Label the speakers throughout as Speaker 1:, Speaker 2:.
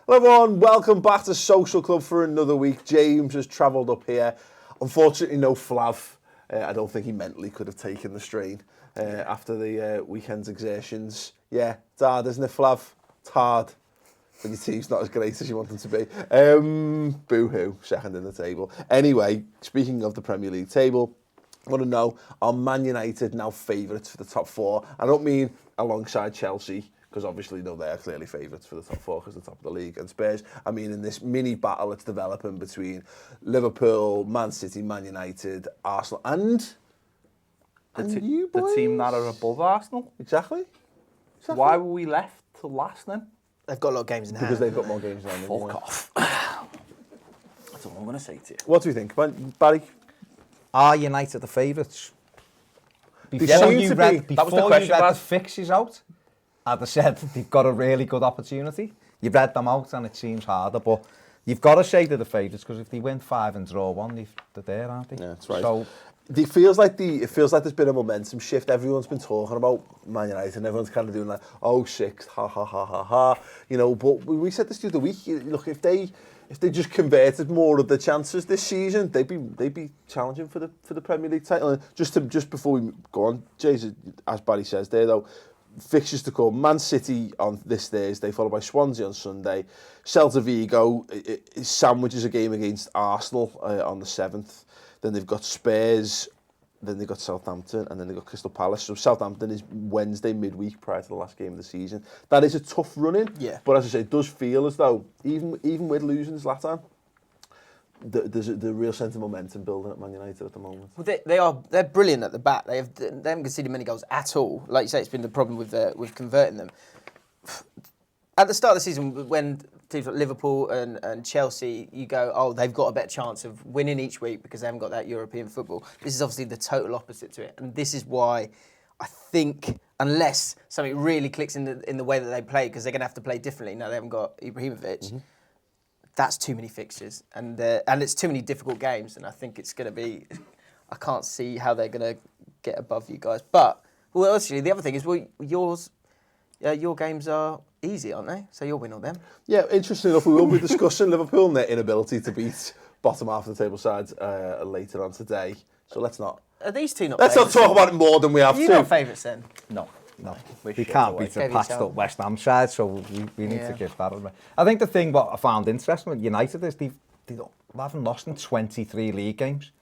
Speaker 1: Hello everyone, welcome back to Social Club for another week. James has travelled up here. Unfortunately, no Flav. I don't think he mentally could have taken the strain after the weekend's exertions. Yeah, it's hard, isn't it, Flav? It's hard. But your team's not as great as you want them to be. Boo-hoo, second in the table. Anyway, speaking of the Premier League table, I want to know, are Man United now favourites for the top four? I don't mean alongside Chelsea, because obviously, no, they are clearly favourites for the top four because they're top of the league. And Spurs, I mean, in this mini battle that's developing between Liverpool, Man City, Man United, Arsenal, and you boys.
Speaker 2: The team that are above Arsenal.
Speaker 1: Exactly.
Speaker 2: Why were we left to last then?
Speaker 3: They've got a lot of games in hand.
Speaker 1: Because they've got more games in hand.
Speaker 2: Fuck off. That's all I'm going to say to you.
Speaker 1: What do you think, Barry?
Speaker 4: Are United the favourites?
Speaker 1: Before you
Speaker 4: read
Speaker 2: That was the
Speaker 4: the
Speaker 2: question, Brad.
Speaker 4: fixtures out, I'd have said they've got a really good opportunity. You've read them out and it seems harder, but you've got to say they're the favourites because if they win 5 and draw 1, they're there, aren't they?
Speaker 1: Yeah, that's right.
Speaker 4: So,
Speaker 1: it feels like there's been a momentum shift. Everyone's been talking about Man United and everyone's kind of doing that, oh, 6, ha, ha, ha, ha, ha. You know, but we said this the other week, look, if they just converted more of the chances this season, they'd be challenging for the Premier League title. And just before we go on, Jason, as Barry says there though, fixtures to come: Man City on this Thursday, followed by Swansea on Sunday. Celta Vigo sandwiches a game against Arsenal on the 7th. Then they've got Spurs. Then they've got Southampton, and then they've got Crystal Palace. So Southampton is Wednesday midweek prior to the last game of the season. That is a tough run-in.
Speaker 3: Yeah.
Speaker 1: But as I say, it does feel as though, even with losing Zlatan, there's the real sense of momentum building at Man United at the moment.
Speaker 3: Well, they're brilliant at the back. They haven't conceded many goals at all. Like you say, it's been the problem with converting them. At the start of the season, when teams like Liverpool and Chelsea, you go, oh, they've got a better chance of winning each week because they haven't got that European football. This is obviously the total opposite to it, and this is why I think, unless something really clicks in the way that they play, because they're going to have to play differently now they haven't got Ibrahimovic. Mm-hmm. That's too many fixtures, and it's too many difficult games, and I think it's going to be. I can't see how they're going to get above you guys. But well, actually, the other thing is, your games are easy, aren't they? So you'll win all them.
Speaker 1: Yeah, interesting enough, we will be discussing Liverpool and their inability to beat bottom half of the table sides later on today. So let's not.
Speaker 3: Are these two not?
Speaker 1: Let's not talk about it more than we have to.
Speaker 3: You're not favourites then.
Speaker 4: No. We can't beat a patched up West Ham side, so we need to give that away. I think the thing what I found interesting with United is they haven't lost in 23 league games.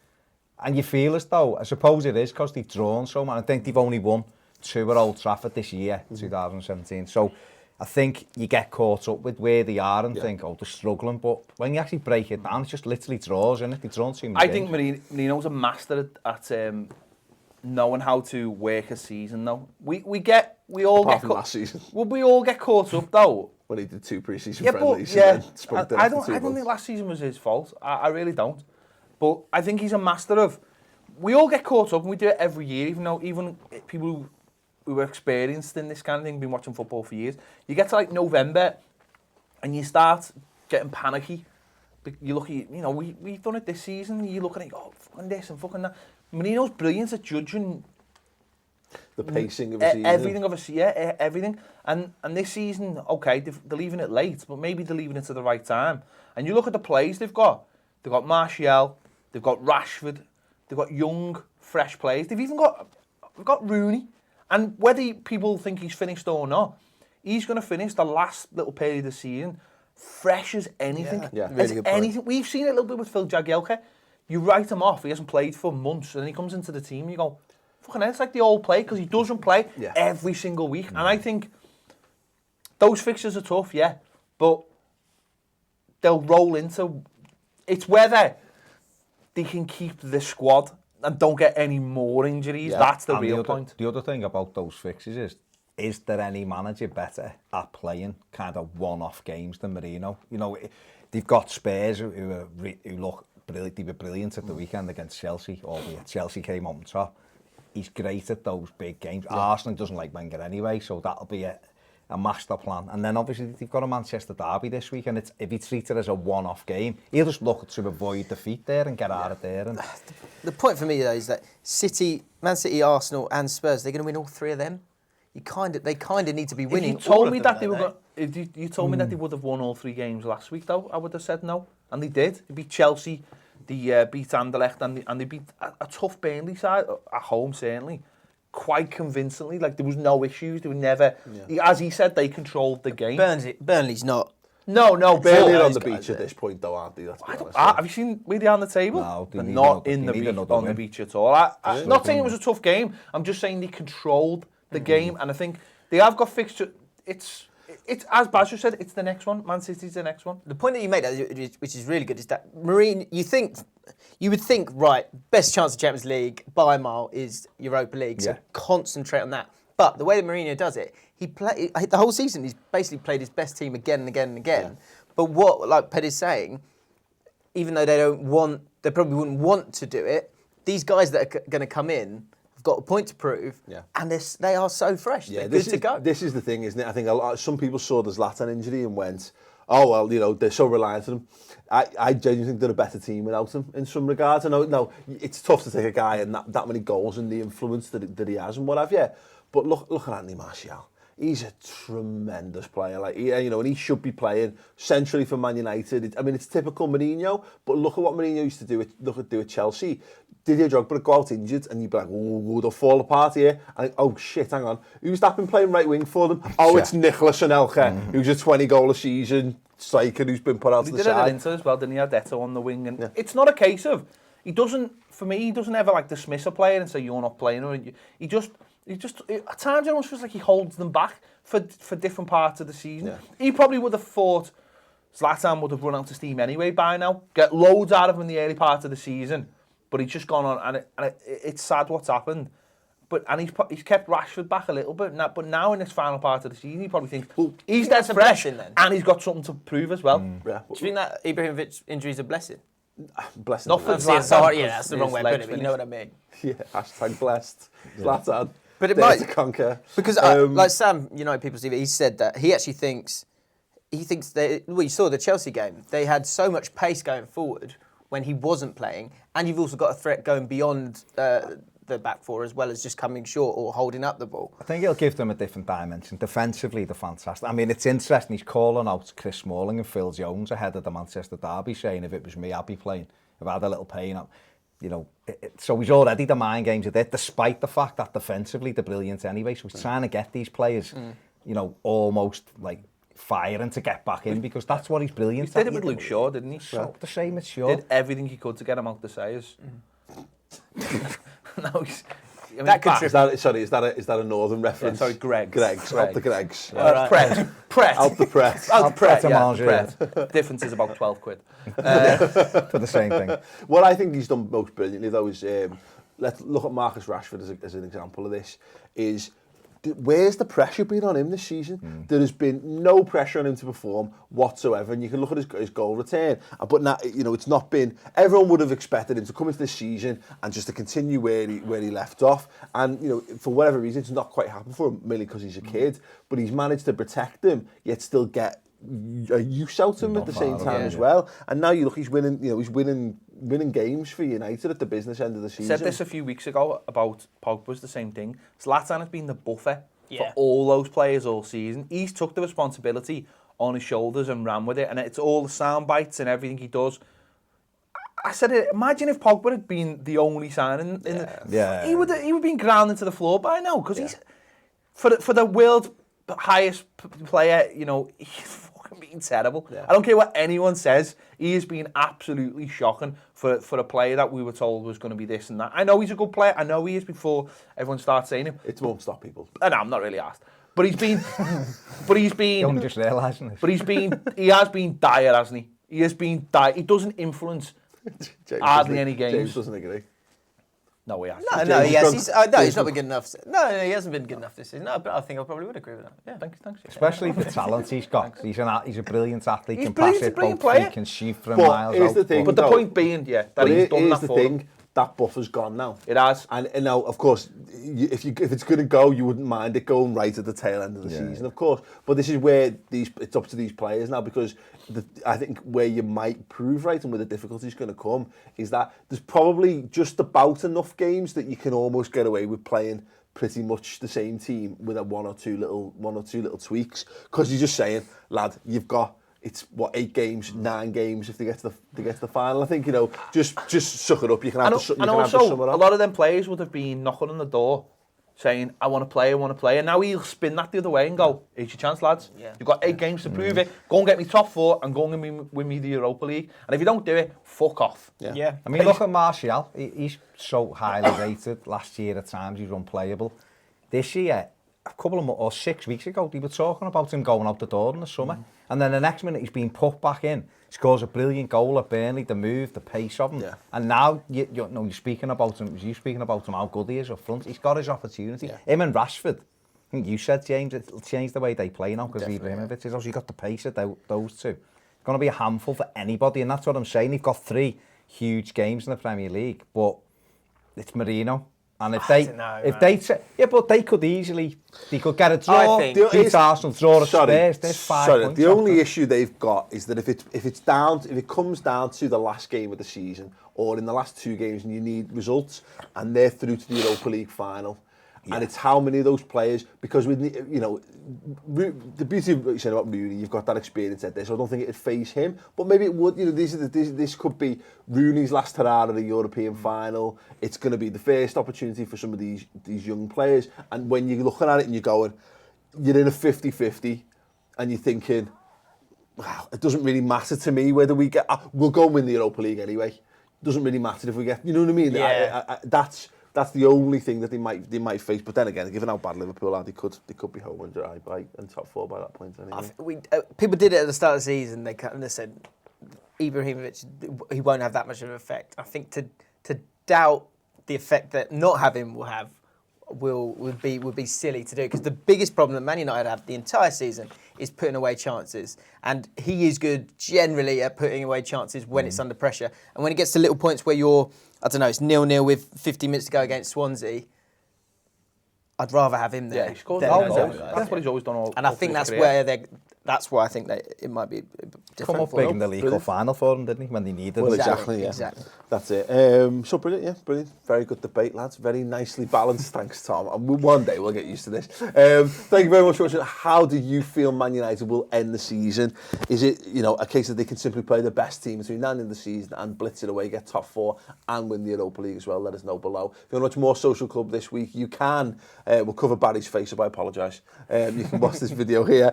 Speaker 4: And you feel as though, I suppose it is because they've drawn so much. I think they've only won 2 at Old Trafford this year, 2017. So I think you get caught up with where they are and think, oh, they're struggling. But when you actually break it down, it's just literally draws, isn't it? They've drawn too many games.
Speaker 2: I think Mourinho's a master at knowing how to work a season, though. We all get
Speaker 1: last season.
Speaker 2: Well, we all get caught up, though.
Speaker 1: When he did 2 pre-season
Speaker 2: friendlies.
Speaker 1: And then
Speaker 2: I don't think last season was his fault. I really don't. But I think he's a master of. We all get caught up, and we do it every year. Even people who are experienced in this kind of thing, been watching football for years. You get to like November, and you start getting panicky. You look at, we've done it this season. You look at it, oh, fucking this and fucking that. Mourinho's brilliant at judging
Speaker 1: the pacing of a season.
Speaker 2: Everything. And this season, okay, they're leaving it late, but maybe they're leaving it to the right time. And you look at the plays they've got. They've got Martial, they've got Rashford, they've got young, fresh players. They've got Rooney. And whether people think he's finished or not, he's going to finish the last little period of the season fresh as anything.
Speaker 1: Yeah.
Speaker 3: Really good point.
Speaker 2: We've seen it a little bit with Phil Jagielka. You write him off, he hasn't played for months, and then he comes into the team and you go, fucking hell, it's like the old play, because he doesn't play every single week. And I think those fixtures are tough, but they'll roll into... It's whether they can keep the squad and don't get any more injuries. Yeah. That's the real point.
Speaker 4: The other thing about those fixtures is there any manager better at playing kind of one-off games than Mourinho? They've got Spurs who look brilliant. They were brilliant at the weekend against Chelsea, albeit Chelsea came on top. He's great at those big games. Yeah. Arsenal doesn't like Wenger anyway, so that'll be a master plan. And then obviously they've got a Manchester derby this week, and if he treats it as a one-off game, he'll just look to avoid defeat there and get out of there. And
Speaker 3: the point for me though is that Man City, Arsenal, and Spurs, they're going to win all 3 of them. They kind of need to be winning.
Speaker 2: If you told me that they were going, if you told me that they would have won all 3 games last week, though, I would have said no. And they did. They beat Chelsea, they beat Anderlecht, and they beat a tough Burnley side, at home certainly, quite convincingly. Like, there was no issues. They were never... As he said, they controlled the game.
Speaker 3: Burnley's not.
Speaker 2: No,
Speaker 1: Burnley
Speaker 2: but...
Speaker 1: are on the beach at this point, though, aren't they? Let's be honest.
Speaker 2: Have you seen where they are on the table?
Speaker 4: No, they
Speaker 2: They're
Speaker 4: need
Speaker 2: not
Speaker 4: another
Speaker 2: on the beach at all. I'm not saying it was a tough game. I'm just saying they controlled the game, and I think they have got fixture. It's as Baz just said, it's the next one. Man City's the next one.
Speaker 3: The point that you made, which is really good, is that Mourinho, you would think, right, best chance of Champions League by a mile is Europa League, so concentrate on that. But the way that Mourinho does it, the whole season he's basically played his best team again and again and again. Yeah. But what, like Ped is saying, even though they probably wouldn't want to do it, these guys that are going to come in have got a point to prove, and they are so fresh. They're good to go.
Speaker 1: This is the thing, isn't it? I think some people saw the Zlatan injury and went, oh, well, you know, they're so reliant on him. I genuinely think they're a better team without him in some regards. I know, no, it's tough to take a guy and that many goals and the influence that he has and what have you. But look at Anthony Martial. He's a tremendous player, and he should be playing centrally for Man United. I mean, it's typical Mourinho, but look at what Mourinho used to do at Chelsea. Didier Drogba would go out injured, and you'd be like, oh, they'll fall apart here. And oh shit, hang on, who's that been playing right wing for them? Oh, it's Nicolas Anelka, who's a 20-goal a season striker who's been put out to the side.
Speaker 2: He did it at Inter as well, didn't he? Had Eto on the wing, and it's not a case of he doesn't ever like dismiss a player and say you're not playing, or he just at times it almost feels like he holds them back for different parts of the season. Yeah. He probably would have thought Zlatan would have run out of steam anyway by now, get loads out of him in the early part of the season, but he's just gone on, and it's sad what's happened. But he's kept Rashford back a little bit, but now in this final part of the season, he probably thinks he's dead fresh, and he's got something to prove as well.
Speaker 3: Yeah. Do you think that Ibrahimovic injury is a blessing?
Speaker 1: Blessing.
Speaker 2: Not for Zlatan.
Speaker 3: Yeah, that's the wrong way to put it, but you know what I mean.
Speaker 1: Yeah, hashtag blessed. Zlatan.
Speaker 3: But it might
Speaker 1: conquer
Speaker 3: because, like Sam, People TV, he said that he actually thinks you saw the Chelsea game. They had so much pace going forward when he wasn't playing, and you've also got a threat going beyond the back four as well as just coming short or holding up the ball.
Speaker 4: I think he'll give them a different dimension. Defensively, they're fantastic. I mean, it's interesting. He's calling out Chris Smalling and Phil Jones ahead of the Manchester derby, saying if it was me, I'd be playing. If I had a little pain up. So he's already the mind games of it, despite the fact that defensively they're brilliant anyway. So he's trying to get these players, almost like firing to get back in because that's what he's brilliant
Speaker 2: at. He did it with Luke Shaw, didn't he?
Speaker 4: So the same as Shaw.
Speaker 2: Did everything he could to get him out the Sayers. No,
Speaker 1: is that a northern reference?
Speaker 2: Yeah, sorry, Greggs.
Speaker 1: Out the Greggs.
Speaker 2: Pret.
Speaker 1: Out the Pret.
Speaker 2: Out the Pret. Difference is about 12 quid.
Speaker 4: For the same thing.
Speaker 1: What I think he's done most brilliantly, though, is let's look at Marcus Rashford as an example of this, is where's the pressure been on him this season? There has been no pressure on him to perform whatsoever, and you can look at his goal return. But now, it's not been. Everyone would have expected him to come into this season and just to continue where he left off. And for whatever reason, it's not quite happened for him, mainly because he's a kid. But he's managed to protect him, yet still get a use out of him at the same time as well. And now you look, he's winning. He's winning games for United at the business end of the season.
Speaker 2: Said this a few weeks ago about Pogba's the same thing. Zlatan has been the buffer for all those players all season. He's took the responsibility on his shoulders and ran with it, and it's all the sound bites and everything he does. I said, imagine if Pogba had been the only signing. He would have been ground into the floor by now because he's for the world's highest player. He's fucking been terrible. Yeah. I don't care what anyone says. He has been absolutely shocking for a player that we were told was going to be this and that. I know he's a good player. I know he is before everyone starts saying him.
Speaker 1: It won't stop people.
Speaker 2: No, I'm not really asked. But he's been. You're
Speaker 4: only just realising this.
Speaker 2: But he has been dire, hasn't he? He has been dire. He doesn't influence hardly any games.
Speaker 1: James doesn't agree.
Speaker 2: No, he has.
Speaker 3: No, he has. He's not been good enough. No, he hasn't been good enough this season. No, but I think I probably would agree with that. Yeah,
Speaker 2: thanks.
Speaker 4: Especially the talent he's got. He's a brilliant athlete.
Speaker 2: He's
Speaker 4: can pass it
Speaker 2: brilliant
Speaker 4: both
Speaker 2: player.
Speaker 4: He can shoot from miles out.
Speaker 1: The thing,
Speaker 2: but the point being, that he's done that for him.
Speaker 1: That buffer's gone now.
Speaker 2: It has.
Speaker 1: And now, of course, if it's going to go, you wouldn't mind it going right at the tail end of the season, of course. But this is where it's up to these players now, because I think where you might prove right and where the difficulty is going to come is that there's probably just about enough games that you can almost get away with playing pretty much the same team with a one or two little tweaks, because you're just saying, lad, you've got, it's what, 8 games, 9 games if they get to the final. I think, you know, just suck it up. You can have the
Speaker 2: And also, a lot of them players would have been knocking on the door saying, I want to play, and now he'll spin that the other way and go, here's your chance, lads.
Speaker 3: Yeah.
Speaker 2: You've got 8 games to prove it. Go and get me top 4 and go and win me the Europa League. And if you don't do it, fuck off.
Speaker 3: Yeah.
Speaker 4: I mean, look at Martial. He's so highly rated. Last year at times he's unplayable. This year, a couple of or 6 weeks ago, they were talking about him going out the door in the summer. And then the next minute he's been put back in. Scores a brilliant goal at Burnley, the move, the pace of him. Yeah. And now, you're speaking about him, how good he is up front. He's got his opportunity. Yeah. Him and Rashford, I think you said, James, it'll change the way they play now, because Ibrahimovic is also got the pace of those two. It's going to be a handful for anybody, and that's what I'm saying. They've got 3 huge games in the Premier League, but it's Mourinho. And if they could easily, they could get a draw, beat Arsenal, draw at Spurs. There's 5 points.
Speaker 1: The only issue they've got is that if it comes down to the last game of the season, or in the last 2 games, and you need results, and they're through to the Europa League final, and it's how many of those players, because with, you know, the beauty of what you said about Rooney, you've got that experience at this. So I don't think it'd faze him, but maybe it would. You know, this could be Rooney's last hurrah at the European final. It's going to be the first opportunity for some of these young players. And when you're looking at it and you're going, you're in a 50-50, and you're thinking, wow, it doesn't really matter to me whether we get. We'll go and win the Europa League anyway. It doesn't really matter if we get. You know what I mean?
Speaker 3: Yeah.
Speaker 1: That's the only thing that they might face. But then again, given how bad Liverpool are, they could be home and dry and top 4 by that point anyway.
Speaker 3: People did it at the start of the season. They said Ibrahimovic, he won't have that much of an effect. I think to doubt the effect that not having will have would be silly to do, because the biggest problem that Man United have the entire season is putting away chances, and he is good generally at putting away chances when it's under pressure, and when it gets to little points where you're, I don't know, it's 0-0 with 50 minutes to go against Swansea, I'd rather have him there.
Speaker 2: Yeah, he scores goals. That's what he's always done.
Speaker 3: And I think that's where that's why I think that it might be different.
Speaker 4: Come up big in the League Cup final for them, didn't he? When they needed
Speaker 1: well,
Speaker 4: it.
Speaker 1: Exactly. That's it. So brilliant, yeah, brilliant. Very good debate, lads. Very nicely balanced. Thanks, Tom. And one day we'll get used to this. Thank you very much for watching. How do you feel Man United will end the season? Is it, you know, a case that they can simply play the best team between now and the end of the season and blitz it away, get top 4 and win the Europa League as well? Let us know below. If you want to watch more Social Club this week, you can. We'll cover Barry's face, so I apologise. You can watch this video here.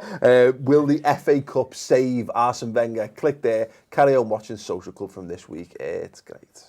Speaker 1: Will the FA Cup save Arsene Wenger? Click there. Carry on watching Social Club from this week. It's great.